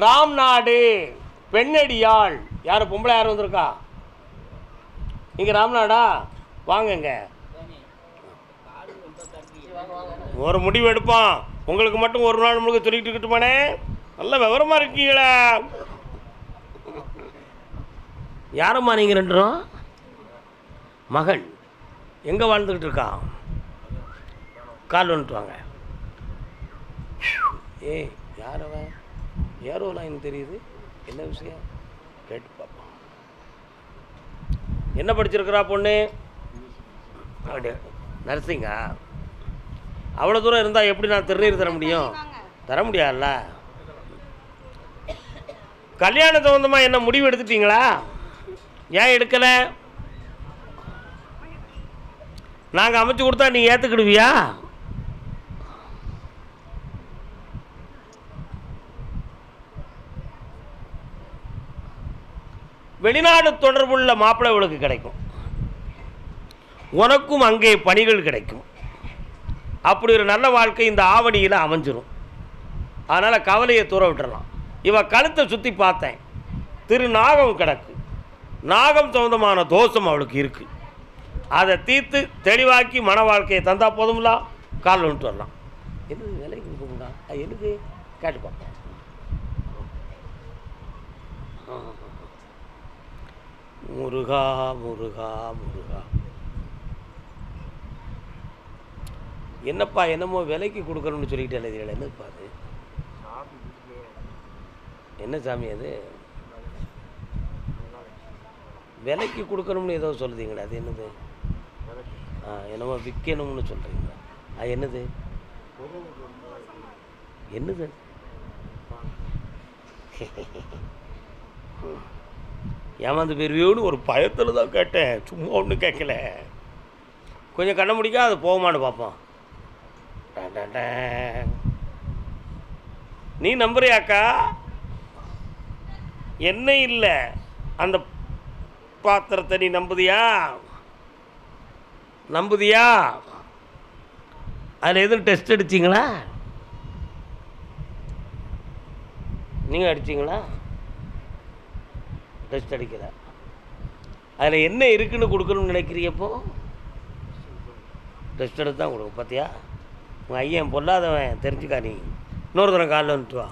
ராம்நாடு பெண்ணடியாள். யார் பொம்பளை யாரும் வந்திருக்கா? நீங்கள் ராம்நாடா? வாங்கங்க. ஒரு முடிவு எடுப்பான். உங்களுக்கு மட்டும் ஒரு நாள் முழுக்க சொல்லிட்டு இருக்கட்டுமானே? நல்ல விவரமாக இருக்கீங்களா? யாரம்மா நீங்கள் ரெண்டும்? மகன் எங்கே வாழ்ந்துக்கிட்டு இருக்கான்? கால் வந்துட்டு வாங்க. ஏய் யாரவன்? யாரோலாம் எனக்கு தெரியுது. என்ன விஷயம் கேட்டு பார்ப்போம். என்ன படிச்சிருக்கிறா பொண்ணு? நர்சிங்கா? அவ்வளோ தூரம் இருந்தால் எப்படி நான் திருநீர் தர முடியும்? தர முடியாதுல்ல. கல்யாண சம்பந்தமாக என்ன முடிவு எடுத்துட்டீங்களா? ஏன் எடுக்கலை? நாங்கள் அமைச்சு கொடுத்தா நீ ஏற்றுக்கிடுவியா? வெளிநாடு தொடர்புள்ள மாப்பிள்ளை உனக்கு கிடைக்கும். உனக்கும் அங்கே பணிகள் கிடைக்கும். அப்படி ஒரு நல்ல வாழ்க்கை இந்த ஆவணியில் அமைஞ்சிரும். அதனால் கவலையை தூர விட்டுறலாம். இவ கழுத்தை சுற்றி பார்த்தேன், திருநாகம் கிடக்கு. நாகம் சம்பந்தமான தோஷம் அவளுக்கு இருக்குது. அதை தீர்த்து தெளிவாக்கி மன வாழ்க்கையை தந்தா போதும்ல. கால் வந்துட்டு வரலாம். என்னது விலைக்கு கொடுக்கணும்டா? அது எனக்கு கேட்டு பார்ப்பேன். முருகா முருகா முருகா. என்னப்பா என்னமோ விலைக்கு கொடுக்கணும்னு சொல்லிக்கிட்டே இதில் என்னப்பா அது? என்ன சாமி அது? விலைக்கு கொடுக்கணும்னு ஏதோ சொல்லுதீங்களா? அது என்னது? என்னமோ விற்கணும்னு சொல்கிறீங்களா? அது என்னது? என்னது? ஏமாந்து போயிருவியோன்னு ஒரு பயத்தில் தான் கேட்டேன், சும்மா ஒன்றும் கேட்கல. கொஞ்சம் கண்ண முடிக்கா அது போகுமான்னு பார்ப்போம். நீ நம்புறியாக்கா? என்ன இல்லை அந்த பாத்திரத்தை நீ நம்புதியா? அதில் எதுவும் டெஸ்ட் அடிச்சிங்களா? நீங்கள் அடிச்சிங்களா? டெஸ்ட் அடிக்கல. அதில் என்ன இருக்குன்னு கொடுக்கணும்னு நினைக்கிறியப்போ டெஸ்ட் எடுத்து தான் கொடுக்கும். பார்த்தியா? உங்கள் ஐயன் பொல்லாதவன், தெரிஞ்சுக்கா. நீ இன்னொரு தரம் காலில் வந்துட்டு வா.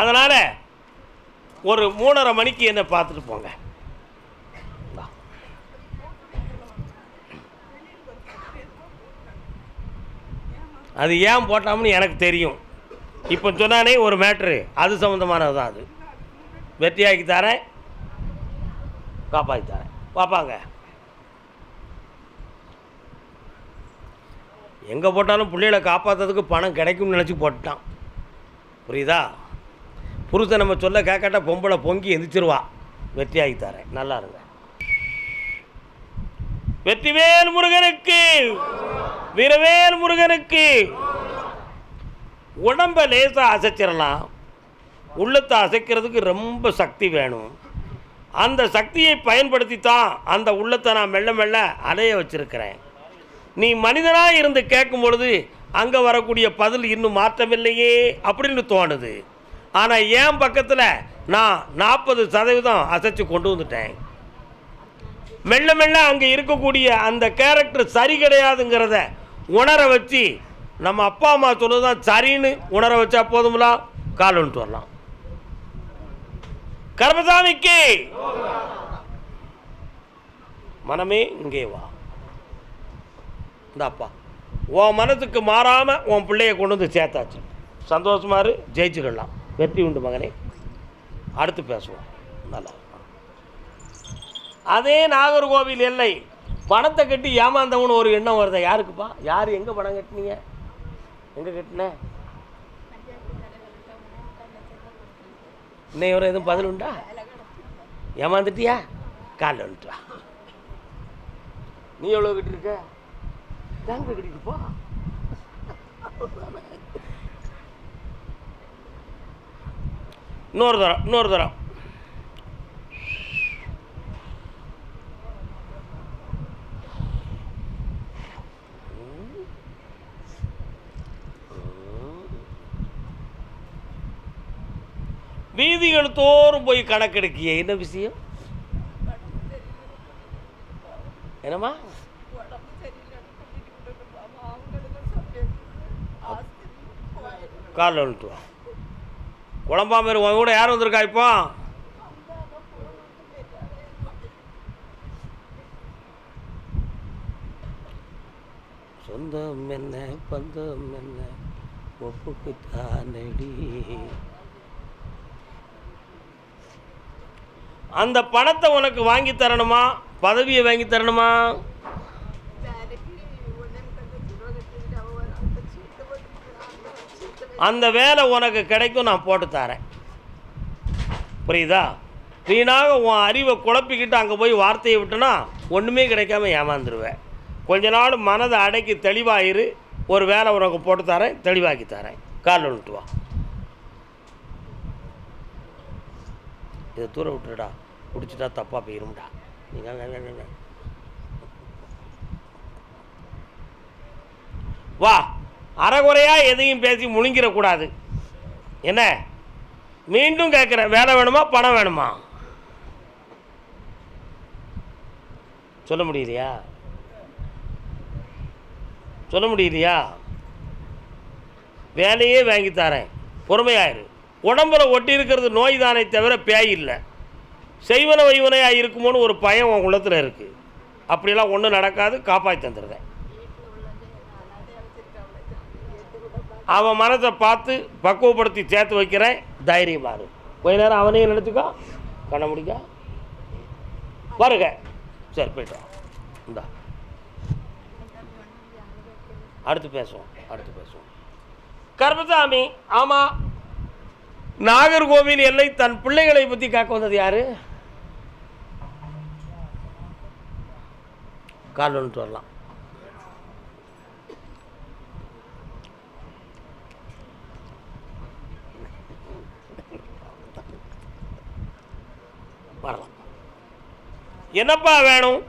அதனால் ஒரு 3:30 மணிக்கு என்னை பார்த்துட்டு போங்க. அது ஏன் போட்டாம்னு எனக்கு தெரியும். இப்போ சொன்னானே ஒரு மேட்ரு, அது சம்மந்தமானது தான். அது வெற்றியாக்கி தரேன், காப்பாற்றி தரேன். பார்ப்பாங்க. எங்கே போட்டாலும் பிள்ளைகளை காப்பாற்றுறதுக்கு பணம் கிடைக்கும்னு நினச்சி போட்டான். புரியுதா? புருஷன் நம்ம சொல்ல கேட்காட்டா பொம்பளை பொங்கி எந்திரிச்சிருவா. வெற்றியாகி தரேன், நல்லா இருங்க. வெற்றிவேல் முருகனுக்கு, வீரவேல் முருகனுக்கு. உடம்பை லேசாக அசைச்சிடலாம், உள்ளத்தை அசைக்கிறதுக்கு ரொம்ப சக்தி வேணும். அந்த சக்தியை பயன்படுத்தி தான் அந்த உள்ளத்தை நான் மெல்ல மெல்ல அலைய வச்சிருக்கிறேன். நீ மனிதனாக இருந்து கேட்கும் பொழுது அங்கே வரக்கூடிய பதில் இன்னும் மாற்றமில்லையே அப்படின்னு தோணுது. ஆனால் என் பக்கத்தில் நான் 40% அசைச்சு கொண்டு வந்துட்டேன். மெல்ல மெல்ல அங்கே இருக்கக்கூடிய அந்த கேரக்டர் சரி கிடையாதுங்கிறத உணர வச்சு, நம்ம அப்பா அம்மா சொல்லுதான் சரின்னு உணர வச்சா போதும்ல. கால் வந்துட்டு வரலாம். கர்மசாமிக்கு மனமே இங்கே வா. இந்தாப்பா, உன் மனத்துக்கு மாறாமல் உன் பிள்ளைய கொண்டு வந்து சேர்த்தாச்சு. சந்தோஷமா இரு, ஜெயிச்சுக்கலாம். வெற்றி உண்டு மகனே. அடுத்து பேசுவோம். நல்லா. அதே நாகர்கோவில் எல்லை பணத்தை கட்டி ஏமாந்தவனு ஒரு எண்ணம் வருது. யாருக்குப்பா? யார் எங்கே பணம் கட்டினீங்க? எங்கே கட்டின? இன்னும் ஒரு எதுவும் பதில் உண்டா? ஏமாந்துட்டியா? காலில் வந்துட்டா. நீ எவ்வளோ கட்டிருக்க? பேங்க் கட்டிட்டுப்பா. இன்னொரு தரம் வீதிகள் தோறும் போய் கணக்கெடுக்கிய, என்ன விஷயம்? என்னம்மா? காலில் வந்துட்டு வா. குழம்பாம உன் கூட யார் வந்திருக்கா இப்போ? சொந்தம் என்ன பந்தம் என்ன ஒப்புக்கு தானடி. அந்த பணத்தை உனக்கு வாங்கி தரணுமா, பதவியை வாங்கி தரணுமா? அந்த வேலை உனக்கு கிடைக்கும், நான் போட்டு தரேன். புரியுதா? வீணாக உன் அறிவை குழப்பிக்கிட்டு அங்கே போய் வார்த்தையை விட்டுனா ஒன்றுமே கிடைக்காம ஏமாந்துருவேன். கொஞ்ச நாள் மனதை அடக்கி தெளிவாயிரு. ஒரு வேலை உனக்கு போட்டு தரேன், தெளிவாக்கி தரேன். காலில் விட்டு வா. இதை தூர விட்டுடா, பிடிச்சிட்டா தப்பாக போயிரும்டா. நீங்கள் வா. அறகுறையாக எதையும் பேசி முழுங்கிடக்கூடாது. என்ன மீண்டும் கேட்குறேன், வேலை வேணுமா பணம் வேணுமா? சொல்ல முடியலையா? சொல்ல முடியலையா? வேலையே வாங்கி தரேன், பொறுமையாயிரு. உடம்புல ஒட்டி இருக்கிறது நோய் தானே தவிர பேய் இல்லை. செய்வன வைவனையாக இருக்குமோன்னு ஒரு பயம் உன் உள்ளத்தில் இருக்குது. அப்படியெல்லாம் ஒன்றும் நடக்காது, காப்பாற்றி தந்துடுறேன். அவன் மனதை பார்த்து பக்குவப்படுத்தி சேர்த்து வைக்கிறேன். தைரியமாக இரு. கொஞ்ச நேரம் அவனையும் நினச்சிக்கோ, கண்ண முடிக்க வருக. சரி போய்ட்டு இந்தா, அடுத்து பேசுவோம். கருப்பசாமி, ஆமாம், நாகர்கோவில் எல்லை தன் பிள்ளைகளை பற்றி காக்க வந்தது யாரு? கால் வந்துட்டு வரலாம். வரலாம். என்னப்பா வேணும்?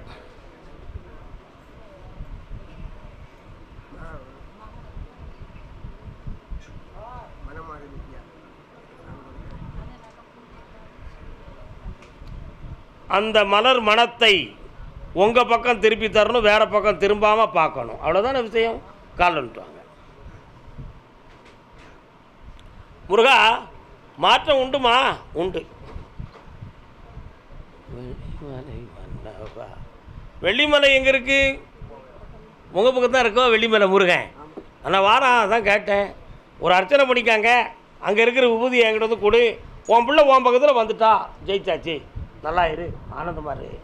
அந்த மலர் மனத்தை உங்கள் பக்கம் திருப்பி தரணும், வேறு பக்கம் திரும்பாமல் பார்க்கணும். அவ்வளோதான விஷயம். கால் வந்துட்டுவாங்க. முருகா, மாற்றம் உண்டுமா? உண்டு. வெள்ளிமலை எங்கே இருக்குது? உங்கள் பக்கம் தான் இருக்கோ வெள்ளிமலை முருகன். ஆனால் வாரம் அதான் கேட்டேன், ஒரு அர்ச்சனை பண்ணிக்காங்க, அங்கே இருக்கிற விபூதி என்கிட்ட வந்து கொடு. உன் பிள்ளை உன் பக்கத்தில் வந்துட்டா ஜெயிச்சாச்சு, நல்லா இரு, ஆனந்தமாக இரு.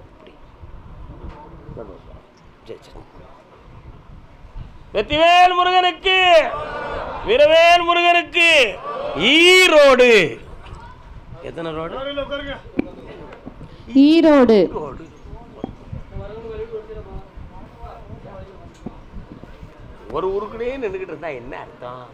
இப்படி ஜெயிச்சு. வெற்றிவேல் முருகனுக்கு, வீரவேல் முருகனுக்கு. ஈரோடு எத்தனை ரோடு? ஈரோடு. ஒரு ஊருக்குனே நின்றுக்கிட்டு இருந்தா என்ன அர்த்தம்?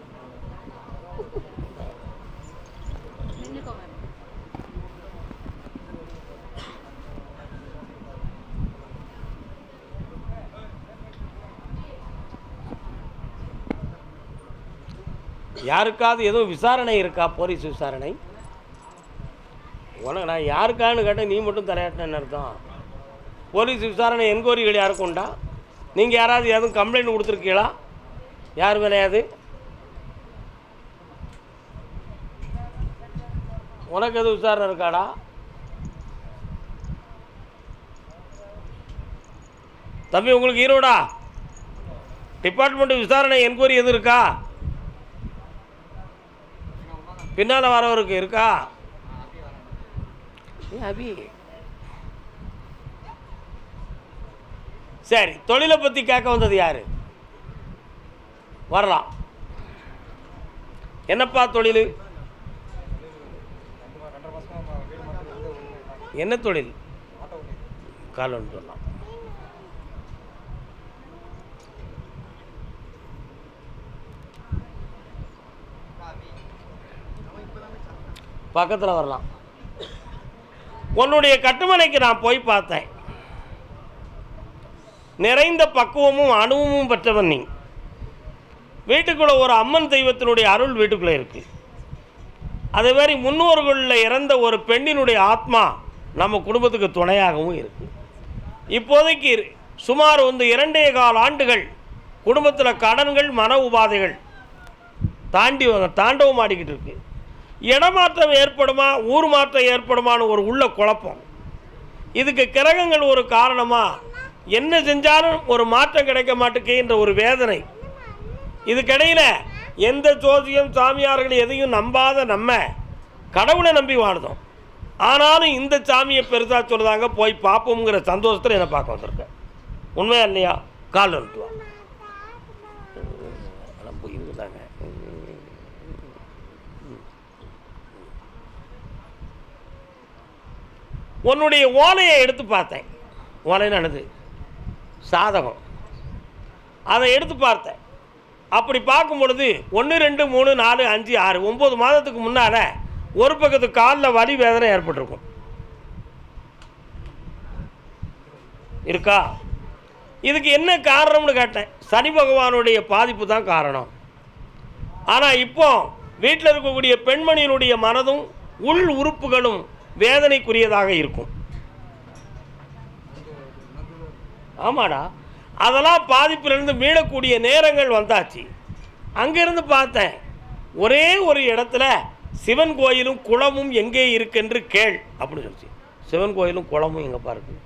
யாருக்காவது எதுவும் விசாரணை இருக்கா? போலீஸ் விசாரணை உனக்கு நான் யாருக்கான்னு கேட்டேன், நீ மட்டும் தலையாட்டினு அர்த்தம். போலீஸ் விசாரணை என்கொயரிகள் யாருக்கும் உண்டா? நீங்கள் யாராவது எதுவும் கம்ப்ளைண்ட் கொடுத்துருக்கீங்களா? யார் மேலேயாது? உனக்கு எதுவும் விசாரணை இருக்காடா? தம்பி, உங்களுக்கு ஈரோடா டிபார்ட்மெண்ட் விசாரணை என்கொயரி எதுவும் இருக்கா? பின்னால் வரவருக்கு இருக்கா? அபி சரி, தொழிலை பற்றி கேட்க வந்தது யாரு? வரலாம். என்னப்பா தொழில்? என்ன தொழில்? கால் ஒன்று சொல்லலாம். பக்கத்தில் வரலாம். உன்னுடைய கட்டுமனைக்கு நான் போய் பார்த்தேன். நிறைந்த பக்குவமும் அனுபவமும் பெற்றவன் நீ. வீட்டுக்குள்ளே ஒரு அம்மன் தெய்வத்தினுடைய அருள் வீட்டுக்குள்ளே இருக்கு. அதே மாதிரி முன்னோர்களில் இறந்த ஒரு பெண்ணினுடைய ஆத்மா நம்ம குடும்பத்துக்கு துணையாகவும் இருக்குது. இப்போதைக்கு சுமார் 2.25 ஆண்டுகள் குடும்பத்தில் கடன்கள், மன உபாதைகள் தாண்டவம் ஆடிக்கிட்டு இருக்கு. இடமாற்றம் ஏற்படுமா, ஊர் மாற்றம் ஏற்படுமான்னு ஒரு உள்ள குழப்பம். இதுக்கு கிரகங்கள் ஒரு காரணமாக, என்ன செஞ்சாலும் ஒரு மாற்றம் கிடைக்க மாட்டேங்கிற ஒரு வேதனை. இதுக்கிடையில் எந்த ஜோதியம் சாமியார்கள் எதையும் நம்பாத நம்ம கடவுளை நம்பி வாழ்ந்தோம். ஆனாலும் இந்த சாமியை பெருசாக சொல்லுதாங்க, போய் பார்ப்போங்கிற சந்தோஷத்தில் என்னை பார்க்க வந்திருக்கேன். உண்மையா இல்லையா? கால் வந்துட்டு வா. போயிருந்தாங்க. உன்னுடைய ஓலையை எடுத்து பார்த்தேன். ஓலைன்னு சாதகம், அதை எடுத்து பார்த்தேன். அப்படி பார்க்கும் பொழுது 1, 2, 3, 4, 5, 6, 9 மாதத்துக்கு முன்னால் ஒரு பக்கத்து காலில் வலி வேதனை ஏற்பட்டிருக்கும். இருக்கா? இதுக்கு என்ன காரணம்னு கேட்டேன். சனி பகவானுடைய பாதிப்பு தான் காரணம். ஆனால் இப்போ வீட்டில் இருக்கக்கூடிய பெண்மணியினுடைய மனதும் உள் உறுப்புகளும் வேதனைக்குரியதாக இருக்கும். ஆமாடா, அதெல்லாம் பாதிப்பிலிருந்து மீளக்கூடிய நேரங்கள் வந்தாச்சு. அங்கிருந்து பார்த்தேன், ஒரே ஒரு இடத்துல சிவன் கோயிலும் குளமும் எங்கே இருக்குன்னு கேள் அப்படின்னு சொல்லிச்சு. சிவன் கோயிலும் குளமும் எங்கப்பா இருக்கு?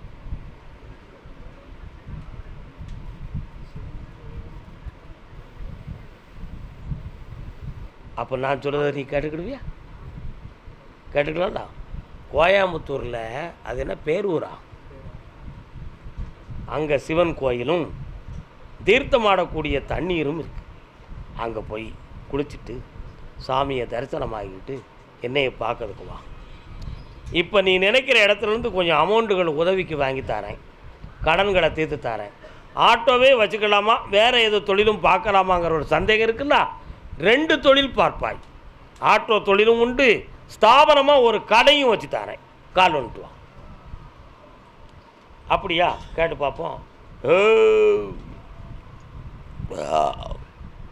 அப்போ நான் சொல்கிறத நீ கேட்டுக்கிடுவியா? கேட்டுக்கலாம்டா. கோயம்புத்தூரில் அது என்ன பேரூரா, அங்கே சிவன் கோயிலும் தீர்த்தமாடக்கூடிய தண்ணீரும் இருக்குது. அங்கே போய் குளிச்சுட்டு சாமியை தரிசனமாகிக்கிட்டு என்னையை பார்க்கறதுக்கு வா. இப்போ நீ நினைக்கிற இடத்துலேருந்து கொஞ்சம் அமௌண்ட்டுகள் உதவிக்கு வாங்கி தரேன், கடன்களை தீர்த்து தரேன். ஆட்டோவே வச்சுக்கலாமா, வேறு ஏதோ தொழிலும் பார்க்கலாமாங்கிற ஒரு சந்தேகம் இருக்குல்ல, 2 தொழில் பார்ப்பாய். ஆட்டோ தொழிலும் உண்டு, ஸ்தாபனமாக ஒரு கடையும் வச்சு தரேன். கால் வந்துட்டு வா. அப்படியா? கேட்டு பார்ப்போம்.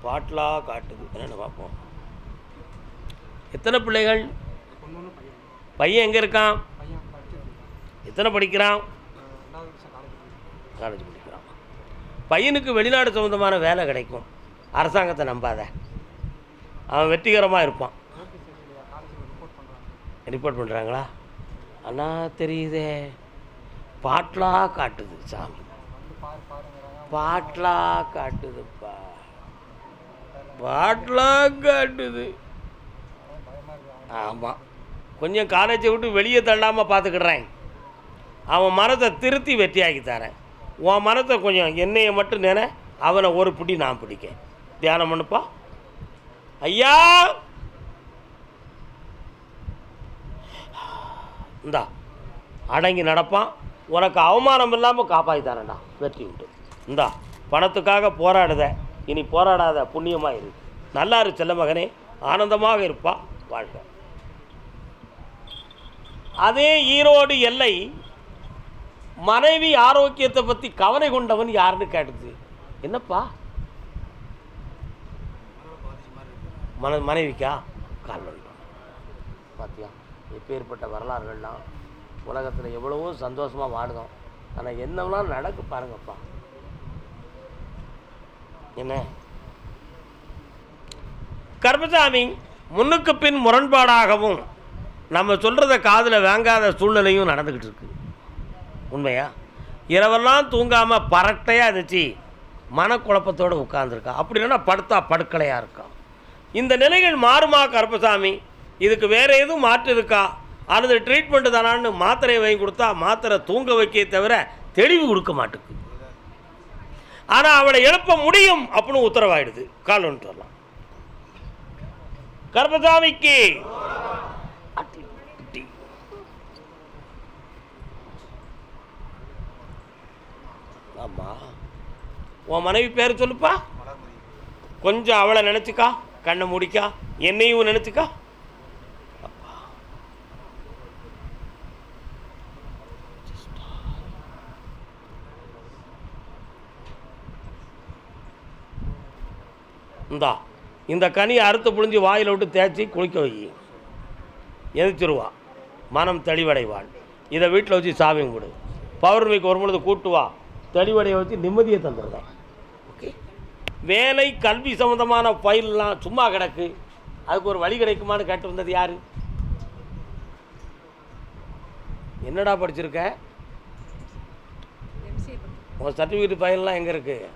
பாட்டெலாம் காட்டுது, என்னென்ன பார்ப்போம். எத்தனை பிள்ளைகள்? பையன் எங்கே இருக்கான்? எத்தனை படிக்கிறான்? காலேஜ் படிக்கிறான். பையனுக்கு வெளிநாடு சம்மந்தமான வேலை கிடைக்கும். அரசாங்கத்தை நம்பாத, அவன் வெற்றிகரமாக இருப்பான். ரிப்போர்ட் பண்ணுறாங்களா? அண்ணா தெரியுதே, பாட்டெலாம் காட்டுது சாமி, பாட்டெலாம் காட்டுதுப்பா, பாட்டெலாம் காட்டுது. ஆமாம், கொஞ்சம் காலேஜை விட்டு வெளியே தள்ளாமல் பார்த்துக்கிடுறேன். அவன் மரத்தை திருத்தி வெற்றியாக்கி தரேன். உன் மரத்தை கொஞ்சம் என்னையை மட்டும் நினை, அவனை ஒரு பிடி நான் பிடிக்க. தியானம் பண்ணுப்பா. ஐயா இந்தா அடங்கி நடப்பான், உனக்கு அவமானம் இல்லாமல் காப்பாற்றி தரேன்டா, வெற்றி உண்டு. இந்தா பணத்துக்காக போராடுத, இனி போராடாத, புண்ணியமாக இரு. நல்லா இரு செல்ல மகனே, ஆனந்தமாக இருப்பா, வாழ்க. அதே ஈரோடு எல்லை மனைவி ஆரோக்கியத்தை பற்றி கவலை கொண்டவன் யாருன்னு கேட்டுது. என்னப்பா மனைவிக்கா? கால் பண்ணிட்டோம். பார்த்தியா எப்பேற்பட்ட வரலாறுகள்லாம். உலகத்தில் எவ்வளவோ சந்தோஷமாக வாடுதோம், ஆனால் என்னவெல்லாம் நடக்கு பாருங்கப்பா. என்ன கருப்பசாமி, முன்னுக்கு பின் முரண்பாடாகவும் நம்ம சொல்கிறத காதில் வாங்காத சூழ்நிலையும் நடந்துக்கிட்டு இருக்கு. உண்மையா? இரவெல்லாம் தூங்காமல் பரட்டையாக இருந்துச்சு, மனக்குழப்பத்தோடு உட்கார்ந்துருக்கா. அப்படி இல்லைன்னா படுத்தா படுக்கலையாக இருக்கா. இந்த நிலைகள் மாறுமா கருப்பசாமி? இதுக்கு வேறு எதுவும் மாற்று இருக்கா, அல்லது ட்ரீட்மெண்ட்டு தானான்னு மாத்திரையை வாங்கி கொடுத்தா மாத்திரை தூங்க வைக்க தவிர தெளிவு கொடுக்க மாட்டுக்கு. ஆனால் அவளை எழுப்ப முடியும் அப்படின்னு உத்தரவாயிடுது. கால் வந்துட்டு வரலாம். கருப்பசாமிக்கு ஆமாம், உன் மனைவி பேர் சொல்லுப்பா. கொஞ்சம் அவளை நினச்சிக்கா, கண்ணை முடிக்கா, என்னையும் நினச்சிக்கா. இந்த கனியை அறுத்து புழிஞ்சு வாயில் விட்டு தேய்ச்சி குளிக்க வை. எதிர்ச்சிருவா, மனம் தெளிவடைவாள். இதை வீட்டில் வச்சு சாமி கும்பிடு. பௌர்ணமிக்கு வரும்பொழுது கூட்டு வா, தெளிவடைய வச்சு நிம்மதியை தந்துடுறேன். ஓகே. வேலை கல்வி சம்மந்தமான ஃபைல்லாம் சும்மா கிடக்கு, அதுக்கு ஒரு வழி கிடைக்குமான்னு கேட்டு வந்தது யார்? என்னடா படிச்சிருக்க? உங்கள் சர்டிஃபிகேட் ஃபைல்லாம் எங்கே இருக்குது?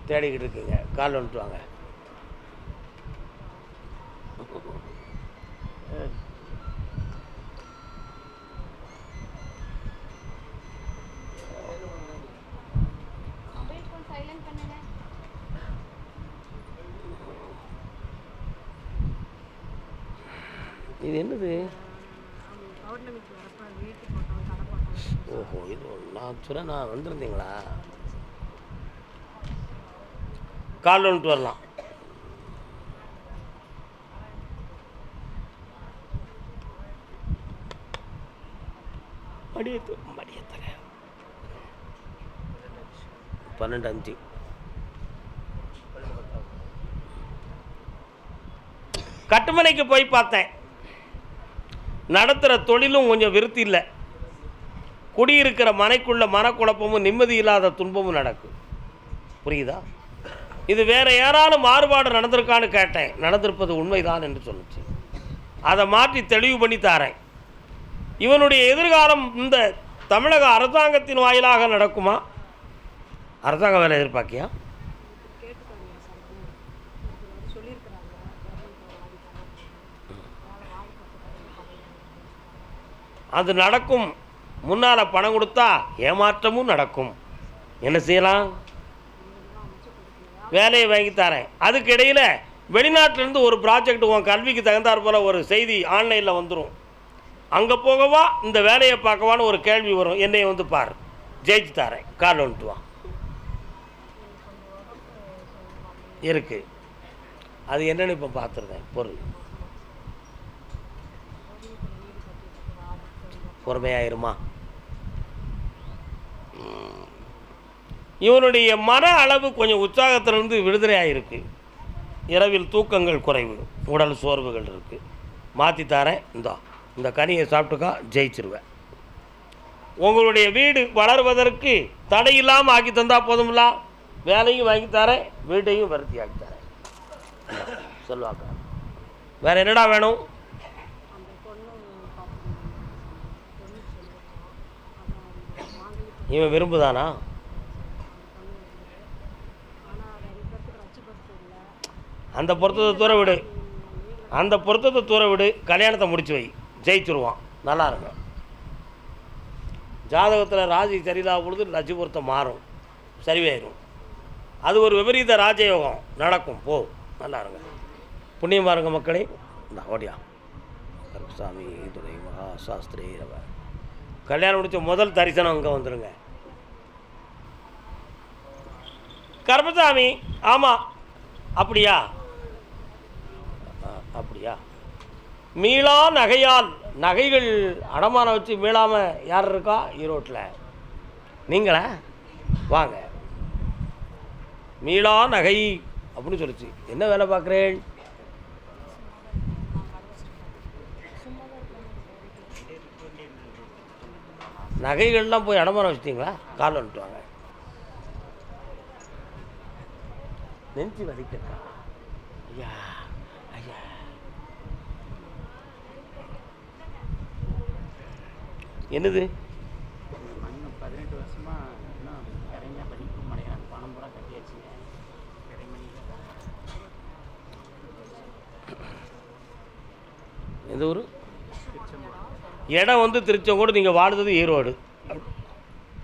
தேடிக்கிட்டு இருக்குங்க. கால் வந்துட்டு வாங்க. இது என்னது? ஓஹோ, இது நான் சொல்ல நான் வந்திருந்தீங்களா? கால் வந்துட்டு வரலாம். மடியத்தர 12:05. கட்டுமனைக்கு போய் பார்த்தேன். நடத்துகிற தொழிலும் கொஞ்சம் விருத்தி இல்லை. குடியிருக்கிற மனைக்குள்ள மனக்குழப்பமும் நிம்மதி இல்லாத துன்பமும் நடக்கும். புரியுதா? இது வேறு யாராலும் மாறுபாடு நடந்திருக்கான்னு கேட்டேன். நடந்திருப்பது உண்மைதான் என்று சொல்லிச்சு. அதை மாற்றி தெளிவு பண்ணி தாரேன். இவனுடைய எதிர்காலம் இந்த தமிழக அரசாங்கத்தின் வாயிலாக நடக்குமா? அரசாங்க வேலை எதிர்பார்க்கியா? அது நடக்கும். முன்னால் பணம் கொடுத்தா ஏமாற்றமும் நடக்கும். என்ன செய்யலாம்? வேலையை வாங்கி தரேன். அதுக்கு இடையில் வெளிநாட்டிலேருந்து ஒரு ப்ராஜெக்ட் உன் கல்விக்கு தகுந்தாற் போல் ஒரு செய்தி ஆன்லைனில் வந்துடும். அங்கே போகவா இந்த வேலையை பார்க்கவான்னு ஒரு கேள்வி வரும். என்னை வந்து பார், ஜெயிச்சு தரேன். கால் வந்துட்டு வா. இருக்குது. அது என்னென்னு இப்போ பார்த்துருந்தேன். பொருள் பொறுமையாயிருமா? இவனுடைய மன அளவு கொஞ்சம் உற்சாகத்திலிருந்து விடுதலையாகிருக்கு. இரவில் தூக்கங்கள் குறைவு, உடல் சோர்வுகள் இருக்குது. மாற்றித்தாரேன். இந்த கனியை சாப்பிட்டுக்கா, ஜெயிச்சிருவேன். உங்களுடைய வீடு வளர்வதற்கு தடையில்லாமல் ஆக்கி தந்தால் போதும்ல. வேலையும் வாங்கி தரேன், வீட்டையும் வருத்தி ஆக்கி தரேன். சொல்லுவாங்க. வேறு என்னடா வேணும்? இவன் விரும்புதானா? அந்த பொருத்தத்தை தூர விடு, அந்த பொருத்தத்தை தூர விடு. கல்யாணத்தை முடிச்சு வை, ஜெயிச்சுருவான். நல்லா இருக்கும். ஜாதகத்தில் ராசி சரியில்லாத பொழுது லட்ச பொருத்தம் மாறும், சரிவாயிடும். அது ஒரு விபரீத ராஜயோகம் நடக்கும். போ, நல்லா இருங்க. புண்ணியம் பாருங்க மக்களே. இந்த ஓடியா கருப்பசாமி துணை மகா சாஸ்திரி கல்யாணம் முடித்த முதல் தரிசனம் அங்கே வந்துடுங்க. கருப்பசாமி. ஆமாம். அப்படியா? அப்படியா? மீளா நகையால், நகைகள் அடமானம் வச்சு மீளாமல் யார் இருக்கா ஈரோட்டில்? நீங்களா? வாங்க. மீளா நகை அப்படின்னு சொல்லிச்சு. என்ன வேலை பார்க்குறேன்? நகைகள்லாம் போய் அடமானம் வச்சிட்டிங்களா? கால் வந்துட்டு வாங்க. நெஞ்சு வலிக்கா? ஐயா ஐயா, என்னது? 18 வருஷமாக இன்னும் இறங்க படிக்க மாட்டேங்கிறாங்க. பணம் பூரா கட்டியாச்சுங்க. எந்த ஊர்? இடம் வந்து திருச்செங்கோடு. நீங்கள் வாழ்ந்தது ஈரோடு.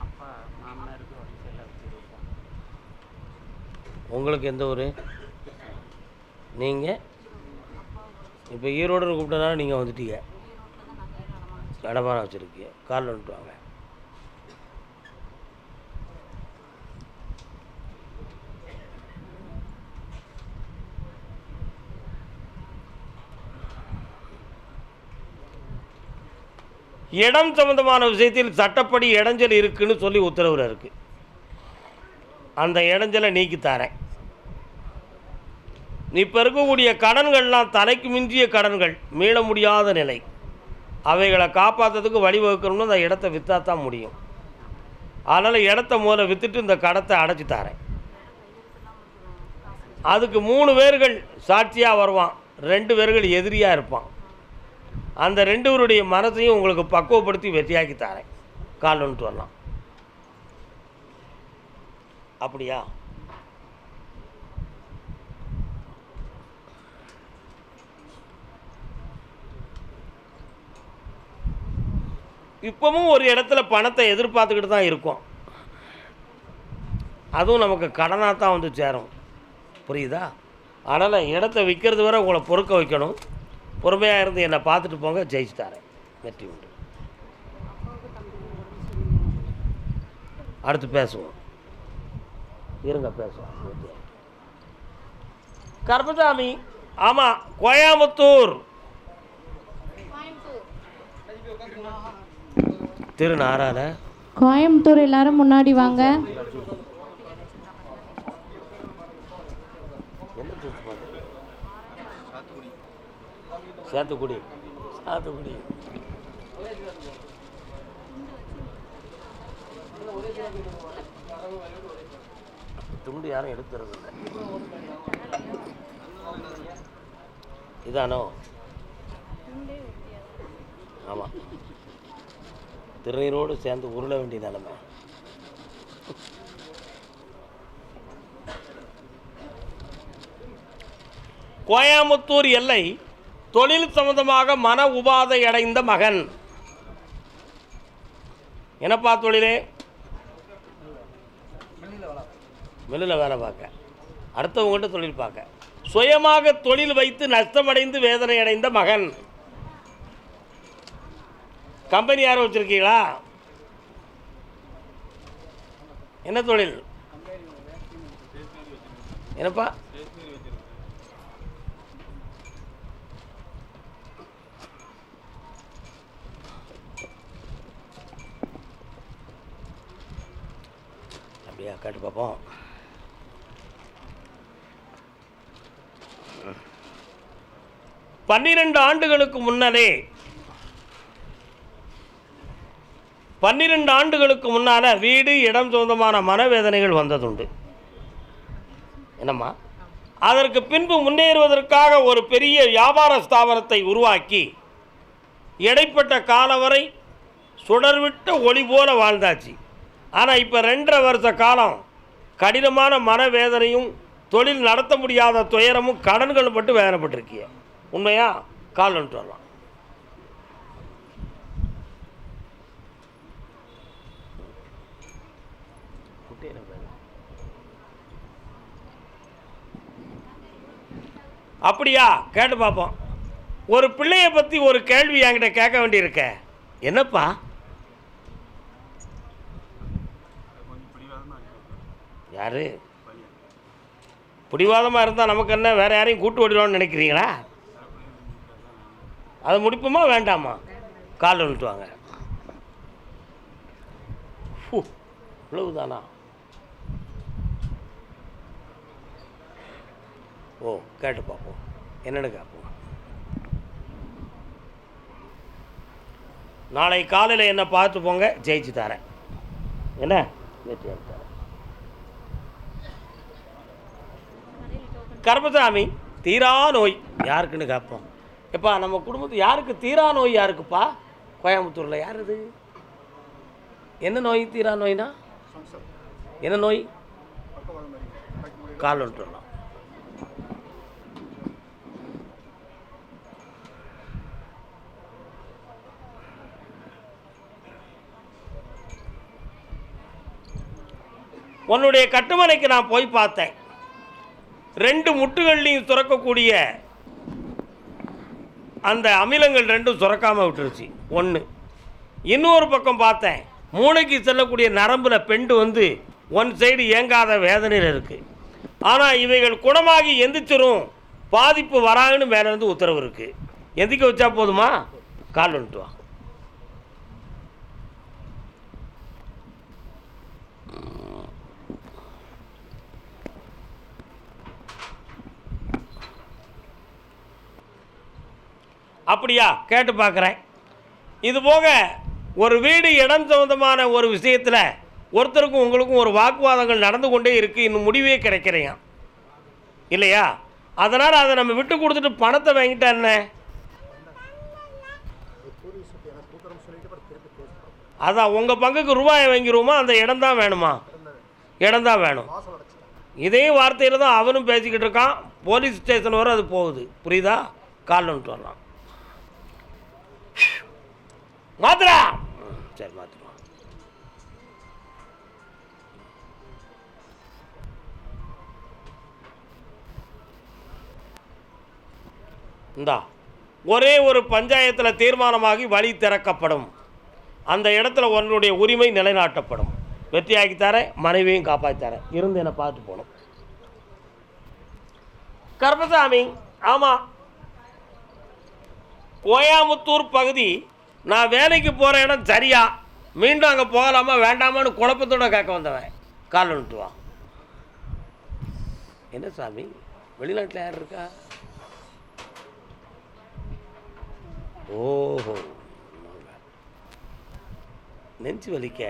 அப்பா மாமனாருக்கு உங்களுக்கு எந்த ஊர்? நீங்கள் இப்போ ஈரோடுன்னு கூப்பிட்டனால நீங்கள் வந்துட்டீங்க. அடமானம் வச்சுருக்கீங்க. காலில் வந்துட்டு வாங்க. இடம் சம்பந்தமான விஷயத்தில் சட்டப்படி இடைஞ்சல் இருக்குன்னு சொல்லி உத்தரவில் இருக்குது. அந்த இடைஞ்சலை நீக்கி தரேன். இப்போ இருக்கக்கூடிய கடன்கள்லாம் தலைக்கு மிஞ்சிய கடன்கள், மீள முடியாத நிலை. அவைகளை காப்பாற்றுறதுக்கு வழிவகுக்கணும்னு அந்த இடத்த விற்றா தான் முடியும். அதனால் இடத்த முதல்ல விற்றுட்டு இந்த கடத்தை அடைச்சி தரேன். அதுக்கு 3 பேர்கள் சாட்சியாக வருவான், 2 பேர்கள் எதிரியாக இருப்பான். அந்த 2 பேருடைய மனசையும் உங்களுக்கு பக்குவப்படுத்தி வெற்றியாக்கி தரேன். கால் வந்துட்டு வரலாம். அப்படியா? இப்பவும் ஒரு இடத்துல பணத்தை எதிர்பார்த்துக்கிட்டு தான் இருக்கோம். அதுவும் நமக்கு கடனாக தான் வந்து சேரும். புரியுதா? அதனால் இடத்த விற்கிறது வரை உங்களை பொறுக்க வைக்கணும். பொறுமையாக இருந்து என்னை பார்த்துட்டு போங்க, ஜெயிச்சு தரேன். வெற்றி உண்டு. அடுத்து பேசுவோம். இருங்க பேசுவோம். கருப்பசாமி. ஆமாம், கோயம்புத்தூர் திருநாரான கோயம்புத்தூர். எல்லாரும் முன்னாடி வாங்க. சாத்துக்குடி. சாத்துக்குடி. துண்டு யாரும் எடுக்கிறது இல்லை. இதானோ? ஆமாம், திருநீரோடு சேர்ந்து உருள வேண்டிய நிலைமை. கோயம்புத்தூர் எல்லை தொழில் சம்பந்தமாக மன உபாதை அடைந்த மகன். என்னப்பா தொழிலே? மில்லில் வேலை பார்க்க, அடுத்தவங்ககிட்ட தொழில் பார்க்க, சுயமாக தொழில் வைத்து நஷ்டமடைந்து வேதனை அடைந்த மகன். கம்பெனி யாரும் வச்சுருக்கீங்களா? என்ன தொழில்? என்னப்பா? அப்படியா? கேட்டு பார்ப்போம். பன்னிரண்டு ஆண்டுகளுக்கு முன்னரே 12 ஆண்டுகளுக்கு முன்னால் வீடு இடம் சொந்தமான மனவேதனைகள் வந்ததுண்டு. என்னம்மா? அதற்கு பின்பு முன்னேறுவதற்காக ஒரு பெரிய வியாபார ஸ்தாபனத்தை உருவாக்கி இடைப்பட்ட காலம் வரை சுடர்விட்ட ஒளி போல வாழ்ந்தாச்சு. ஆனால் இப்போ 2.5 வருஷ காலம் கடினமான மனவேதனையும் தொழில் நடத்த முடியாத துயரமும் கடன்கள் மட்டும் வேதனைப்பட்டிருக்கிய. உண்மையா? கால் வந்துட்டு வரலாம். அப்படியா? கேட்டு பார்ப்போம். ஒரு பிள்ளையை பற்றி ஒரு கேள்வி என்கிட்ட கேட்க வேண்டியிருக்க. என்னப்பா? யாரு பிடிவாதமாக இருந்தால் நமக்கு என்ன, வேறு யாரையும் கூட்டு ஓடிடுவான்னு நினைக்கிறீங்களா? அதை முடிப்போமா வேண்டாமா? கால் வந்துட்டு வாங்க. இவ்வளவுதானா? ஓ, கேட்டு பார்ப்போம். என்னென்னு கேட்போம். நாளை காலையில் என்ன பார்த்து போங்க, ஜெயிச்சு தரேன். என்ன வெற்றியாக தரேன். கருப்பசாமி. தீரா நோய் யாருக்குன்னு கேட்போம். எப்பா, நம்ம குடும்பத்து யாருக்கு தீரா நோய்? யாருக்குப்பா? கோயம்புத்தூரில் யார் இது? என்ன நோய் தீரா நோய்னா? என்ன நோய்? கால் வந்துடலாம். உன்னுடைய கட்டுமனைக்கு நான் போய் பார்த்தேன். 2 முட்டுகள்லையும் சுரக்கக்கூடிய அந்த அமிலங்கள் 2ம் சுரக்காமல் விட்டுருச்சு. 1. இன்னொரு பக்கம் பார்த்தேன், மூளைக்கு செல்லக்கூடிய நரம்பில் பெண்டு வந்து 1 சைடு இயங்காத வேதனையில் இருக்குது. ஆனால் இவைகள் குணமாகி எந்திரிச்சிரும், பாதிப்பு வராங்கன்னு மேலேருந்து உத்தரவு இருக்குது. எந்திக்க வச்சா போதுமா? கால் வந்துட்டு வா. அப்படியா கேட்டு பார்க்குறேன். இது போக ஒரு வீடு இடம் சம்மந்தமான ஒரு விஷயத்தில் ஒருத்தருக்கும் உங்களுக்கும் ஒரு வாக்குவாதங்கள் நடந்து கொண்டே இருக்குது, இன்னும் முடிவே கிடைக்கிறேன் இல்லையா? அதனால் அதை நம்ம விட்டு கொடுத்துட்டு பணத்தை வாங்கிட்டா என்ன? அதான் உங்கள் பங்குக்கு ரூபாயை வாங்கிடுவோமா, அந்த இடம் தான் வேணுமா? இடம் தான் வேணும். இதே வார்த்தையில் தான் அவனும் பேசிக்கிட்டு இருக்கான். போலீஸ் ஸ்டேஷன் வரை அது போகுது. புரியுதா? கால் வந்துட்டு வரலாம். மாத்திரா சரி மாத்திரம். இந்தா ஒரே ஒரு பஞ்சாயத்தில் தீர்மானமாகி வழி திறக்கப்படும். அந்த இடத்துல உன்னுடைய உரிமை நிலைநாட்டப்படும். வெற்றியாக்கி தரேன், மனைவியும் காப்பாற்றி தரேன். இருந்து என்னை பார்த்து போகணும். கருப்பசாமி, ஆமாம், கோயமுத்தூர் பகுதி நான் வேலைக்கு போகிற இடம் சரியா? மீண்டும் அங்கே போகலாமா வேண்டாமான்னு குழப்பத்தோடு கேட்க வந்தவன். கால் வந்துட்டு வா. என்ன சாமி, வெளிநாட்டில் யார் இருக்கா? ஓஹோ, நெஞ்சு வலிக்க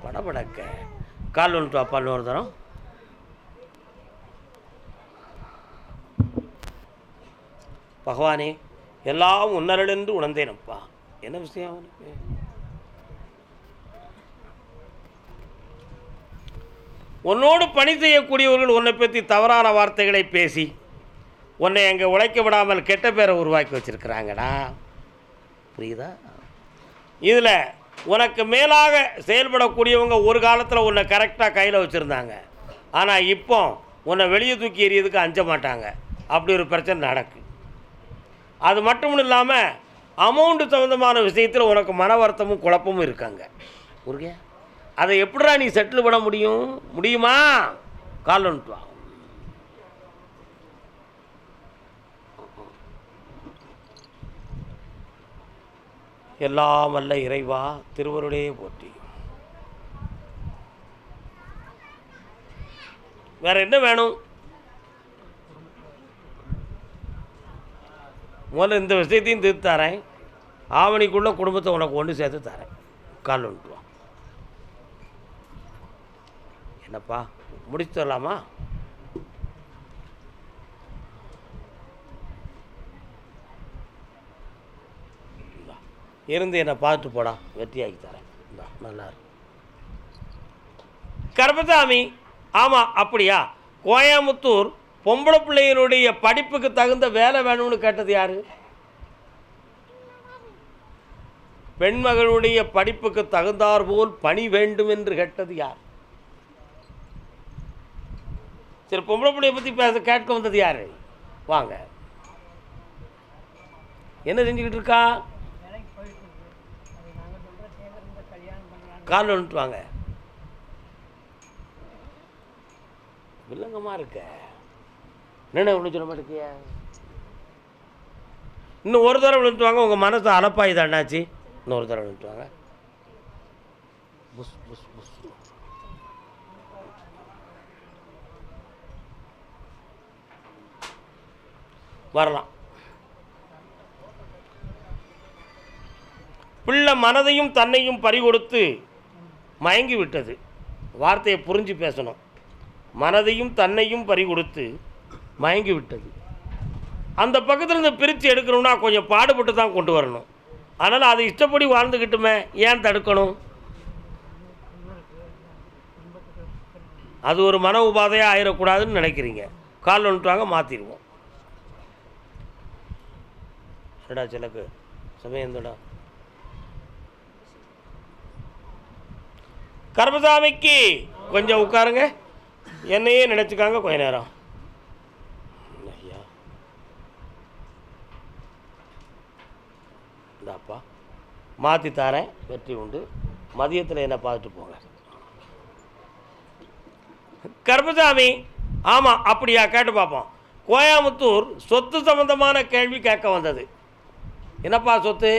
படபடக்க. கால் வந்துட்டு வாப்பா. இன்னொரு தரம். பகவானே, எல்லாம் உன்னருளென்று உணர்ந்தேனப்பா. என்ன விஷயம் அவனுக்கு? உன்னோடு பணி செய்யக்கூடியவர்கள் உன்னை பற்றி தவறான வார்த்தைகளை பேசி உன்னை அங்கே உழைக்க விடாமல் கெட்ட பேரை உருவாக்கி வச்சுருக்கிறாங்கடா. புரியுதா? இதில் உனக்கு மேலாக செயல்படக்கூடியவங்க ஒரு காலத்தில் உன்னை கரெக்டாக கையில் வச்சுருந்தாங்க. ஆனால் இப்போ உன்னை வெளியே தூக்கி எறியதுக்கு அஞ்ச மாட்டாங்க. அப்படி ஒரு பிரச்சனை நடக்கு. அது மட்டும் இல்லாமல் அமௌண்ட்டு சம்மந்தமான விஷயத்தில் உனக்கு மன வருத்தமும் குழப்பமும் இருக்காங்க. முருகையா, அதை எப்படிடா நீ செட்டில் பண்ண முடியுமா? கால் வந்துட்டு வா. எல்லாம் வல்ல இறைவா திருவருளே போற்றி. வேற என்ன வேணும்? முதல்ல இந்த விஷயத்தையும் தீர்த்து தரேன். ஆவணிக்குள்ள குடும்பத்தை உனக்கு ஒன்று சேர்த்து தரேன். கால் வந்துட்டு வா. என்னப்பா, முடிச்சு தரலாமா? இருந்து என்னை பார்த்துட்டு போடா, வெற்றியாக்கி தரேன். நல்லா இருக்கு. கருப்பசாமி, ஆமாம், அப்படியா? கோயமுத்தூர் பொம்பளை பிள்ளையினுடைய படிப்புக்கு தகுந்த வேலை வேணும்னு கேட்டது யாரு? பெண்மகளுடைய படிப்புக்கு தகுந்தார் போல் பணி வேண்டும் என்று கேட்டது யார்? சரி, பொம்பளை பிள்ளையை பற்றி கேட்க வந்தது யாரு? வாங்க. என்ன செஞ்சுக்கிட்டு இருக்கா? கால் வந்துட்டு வாங்க. வில்லங்கமாக இருக்க. என்ன ஒன்று சொல்ல மாட்டேங்கிய? இன்னும் ஒரு தடவை விழுந்துட்டு வாங்க. உங்கள் மனசு அலப்பாயுது அண்ணாச்சி. இன்னொரு தடவை விழுந்துட்டு வாங்க. Push push push. வரலாம். பிள்ளை மனதையும் தன்னையும் பறிகொடுத்து மயங்கி விட்டது. வார்த்தையை புரிஞ்சு பேசணும். மனதையும் தன்னையும் பறிகொடுத்து மயங்கி விட்டது. அந்த பக்கத்தில் இருந்து பிரித்து எடுக்கணும்னா கொஞ்சம் பாடுபட்டு தான் கொண்டு வரணும். அதனால் அதை இஷ்டப்படி வாழ்ந்துக்கிட்டுமே, ஏன் தடுக்கணும்? அது ஒரு மன உபாதையாக ஆயிடக்கூடாதுன்னு நினைக்கிறீங்க. கால் வந்துட்டாங்க, மாற்றிடுவோம். சரிடா சிலக்கு சமயந்தடா. கருப்பசாமிக்கு கொஞ்சம் உட்காருங்க. என்னையே நினச்சிக்காங்க கொஞ்ச நேரம். ஐயா, இந்தாப்பா மாற்றி தாரேன், வெற்றி உண்டு. மதியத்தில் என்ன பார்த்துட்டு போங்க. கருப்பசாமி, ஆமாம், அப்படியா? கேட்டு பார்ப்போம். கோயமுத்தூர் சொத்து சம்பந்தமான கேள்வி கேட்க வந்தது. என்னப்பா சொத்து?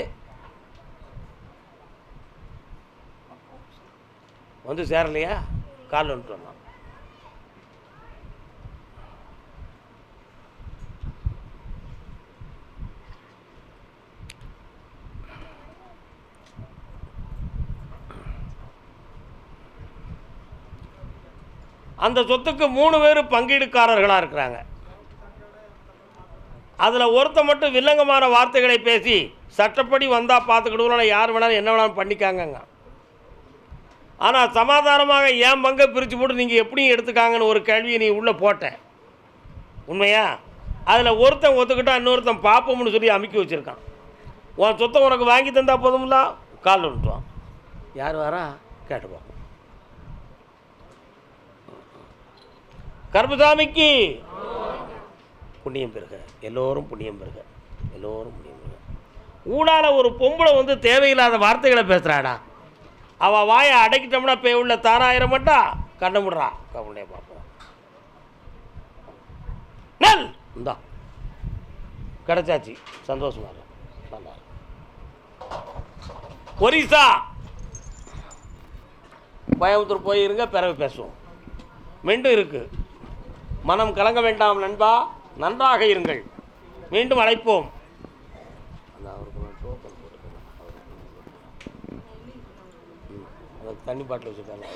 வந்து சேரலையா? கால் வந்துட்டு வரலாம். அந்த சொத்துக்கு 3 பேர் பங்கீடுக்காரர்களாக இருக்கிறாங்க. அதில் ஒருத்தன் மட்டும் வில்லங்கமான வார்த்தைகளை பேசி சட்டப்படி வந்தால் பார்த்துக்கிடுவோம், யார் வேணாலும் என்ன வேணாலும் பண்ணிக்காங்கங்க. ஆனால் சமாதானமாக என் பங்கை பிரித்து போட்டு நீங்கள் எப்படியும் எடுத்துக்காங்கன்னு ஒரு கேள்வியை நீ உள்ளே போட்ட உண்மையா? அதில் ஒருத்தன் ஒத்துக்கிட்டா இன்னொருத்தன் பார்ப்போம்னு சொல்லி அமுக்கி வச்சுருக்கான். உன் சொத்தை உனக்கு வாங்கி தந்தால் போதும்ல, காலில் விட்டுவான். யார் வரா கேட்டுப்பான். கருப்பசாமிக்கு புண்ணியம் பெருக, எல்லோரும் புண்ணியம் பெருக, எல்லோரும் புண்ணியம் பெருக. ஊடால ஒரு பொம்பளை வந்து தேவையில்லாத வார்த்தைகளை பேசுகிறாடா, அவள் வாயை அடைக்கிட்டோம்னா இப்போ உள்ள தாராயிரம் மாட்டா கண்ண முடுறா கவலையே பார்ப்போம். நல் இந்தா கிடச்சாச்சு, சந்தோஷமா இல்லை. நல்லா ஒரிசா கோயம்புத்தூர் போயிருங்க, பிறகு பேசுவோம். மீண்டும் இருக்குது. மனம் கலங்க வேண்டாம் நண்பா, நன்றாக இருங்கள். மீண்டும் அழைப்போம். தண்ணி பாட்டில் வச்சுருக்காங்க.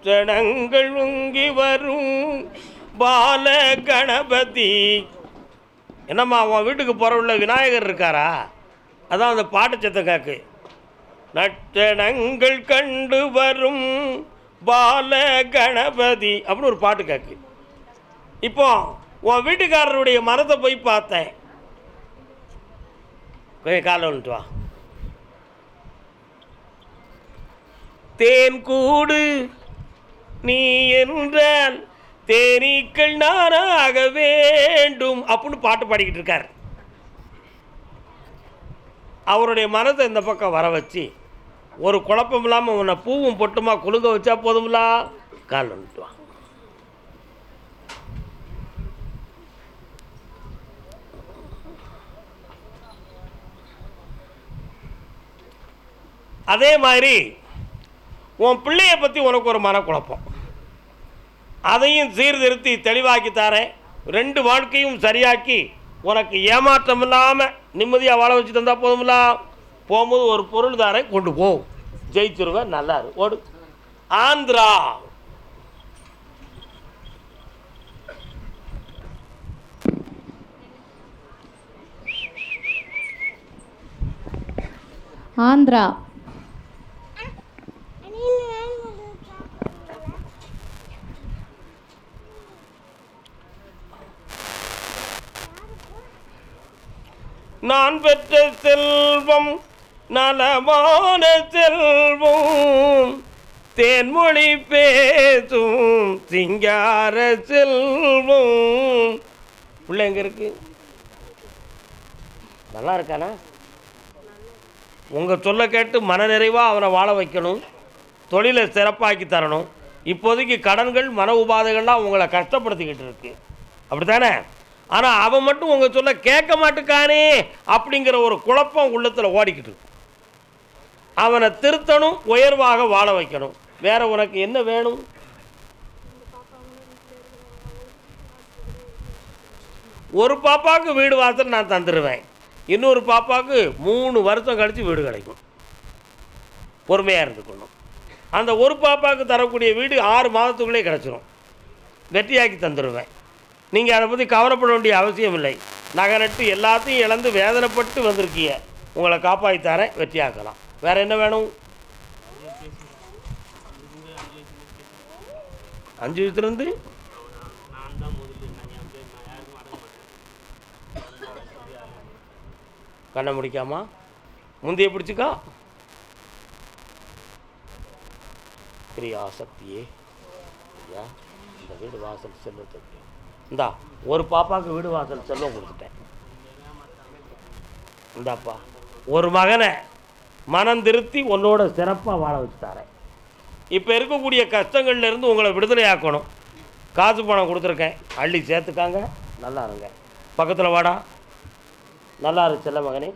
ஜனங்கள் உங்கி வரும் பால கணபதி. என்னம்மா உன் வீட்டுக்கு போகிற விநாயகர் இருக்காரா? அதான் அந்த பாட்டு சத்தம் காக்கு. நட்டனங்கள் கண்டு வரும் பால கணபதி அப்படின்னு ஒரு பாட்டு காக்கு. இப்போ உன் வீட்டுக்காரருடைய மரத்தை போய் பார்த்தேன். கொஞ்சம் காலை வந்துட்டு வா. தேன் கூடு நீ என்றால் தேனீக்கள் நானாக வேண்டும் அப்படின்னு பாட்டு பாடிக்கிட்டு இருக்கார். அவருடைய மனதை இந்த பக்கம் வர வச்சு ஒரு குழப்பம் இல்லாமல் உன்னை பூவும் பொட்டுமா குலுங்க வச்சா போதும்லா, கால் வந்துட்டு வா. அதே மாதிரி உன் பிள்ளையை பற்றி உனக்கு ஒரு மனக்குழப்பம், அதையும் சீர்திருத்தி தெளிவாக்கி தரேன். 2 வாழ்க்கையும் சரியாக்கி உனக்கு ஏமாற்றம் இல்லாமல் நிம்மதியாக வாழ வச்சு தந்தால் போதும்ல. போகும்போது ஒரு பொருள் தாரை கொண்டு போ, ஜெயிச்சிருவேன். நல்லா இருக்கு. ஓடு. ஆந்திரா ஆந்திரா நான் பெற்ற செல்வம் நலமான செல்வம், தேன்மொழி பேசும் சிங்கார செல்வம். பிள்ளை எங்கே இருக்கு? நல்லா இருக்கானா? உங்கள் சொல்ல கேட்டு மனநிறைவாக அவனை வாழ வைக்கணும், தொழிலை சிறப்பாக்கி தரணும். இப்போதைக்கு கடன்கள் மன உபாதைகள்லாம் உங்களை கஷ்டப்படுத்திக்கிட்டு இருக்கு, அப்படி தானே? ஆனால் அவன் மட்டும் உங்கள் சொல்ல கேட்க மாட்டுக்கானே அப்படிங்கிற ஒரு குழப்பம் உள்ளத்தில் ஓடிக்கிட்டு இருக்கு. அவனை திருத்தணும், உயர்வாக வாழ வைக்கணும். வேற உனக்கு என்ன வேணும்? ஒரு பாப்பாவுக்கு வீடு வாசல் நான் தந்துடுவேன், இன்னொரு பாப்பாவுக்கு 3 வருஷம் கழித்து வீடு கிடைக்கும். பொறுமையாக இருந்துக்கணும். அந்த ஒரு பாப்பாவுக்கு தரக்கூடிய வீடு 6 மாதத்துக்குள்ளே கிடச்சிரும், வெற்றியாக்கி தந்துடுவேன். நீங்கள் அதை பற்றி கவலைப்பட வேண்டிய அவசியம் இல்லை. நகை நட்டு எல்லாத்தையும் இழந்து வேதனைப்பட்டு வந்திருக்கீங்க, உங்களை காப்பாற்றித்தாரேன், வெற்றியாக்கலாம். வேறு என்ன வேணும்? 5 வயசுலேருந்து கண்ணை முடிக்காமா முந்தைய பிடிச்சிக்கா. கிரியாசக்தியே ஐயா, இந்த வீடு வாசல் செல்வத்துக்கு இந்தா ஒரு பாப்பாவுக்கு வீடு வாசல் செல்வம் கொடுத்துட்டேன். இந்தாப்பா ஒரு மகனை மனம் திருத்தி உன்னோட சிறப்பாக வாழ வச்சு தரேன். இப்போ இருக்கக்கூடிய கஷ்டங்கள்லேருந்து உங்களை விடுதலை ஆக்கணும். காசு பணம் கொடுத்துருக்கேன், அள்ளி சேர்த்துக்காங்க. நல்லா இருங்க. பக்கத்தில் வாடா. நல்லா இருக்கு செல்ல மகனே.